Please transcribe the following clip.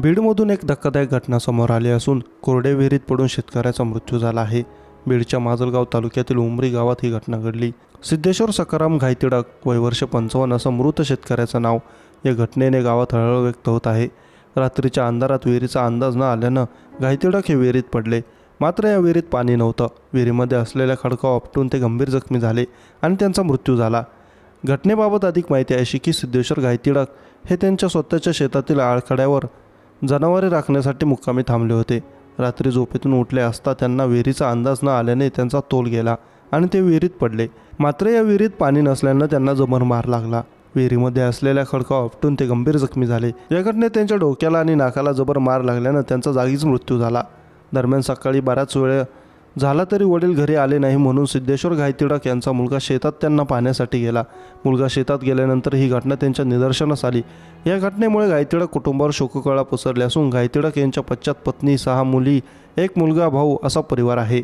बीडमधून एक धक्कादायक घटना समोर आली असून कोरडे विहिरीत पडून शेतकऱ्याचा मृत्यू झाला आहे। बीडच्या माजलगाव तालुक्यातील उमरी गावात ही घटना घडली। सिद्धेश्वर सकाराम घायतिडक वय वर्ष 55 असं मृत शेतकऱ्याचं नाव। या घटनेने गावात हळहळ व्यक्त होत आहे। रात्रीच्या अंधारात विहिरीचा अंदाज न आल्यानं घायतिडक हे विहिरीत पडले, मात्र या विहिरीत पाणी नव्हतं। विहिरीमध्ये असलेल्या खडका आपटून ते गंभीर जखमी झाले आणि त्यांचा मृत्यू झाला। घटनेबाबत अधिक माहिती अशी की सिद्धेश्वर घायतिडक हे त्यांच्या स्वतःच्या शेतातील आळखड्यावर जनावरे राखण्यासाठी मुक्कामी थांबले होते। रात्री झोपेतून उठले असता त्यांना विहिरीचा अंदाज न आल्याने त्यांचा तोल गेला आणि ते विहिरीत पडले। मात्र या विहिरीत पाणी नसल्यानं त्यांना जबर मार लागला। विहिरीमध्ये असलेल्या खडका आपटून ते गंभीर जखमी झाले। या घटनेत त्यांच्या डोक्याला आणि नाकाला जबर मार लागल्यानं त्यांचा जागीच मृत्यू झाला। दरम्यान सकाळी बराच वेळ झाला तरी वडील घरी आले नाही, म्हणून सिद्धेश्वर घायतिडक यांचा मुलगा शेतात त्यांना पाहण्यासाठी गेला। मुलगा शेतात गेल्यानंतर ही घटना त्यांच्या निदर्शनास आली। या घटनेमुळे घायतिडक कुटुंबावर शोककळा पसरली असून घायतिडक यांच्या पश्चात पत्नी, 6 मुली, 1 मुलगा, भाऊ असा परिवार आहे।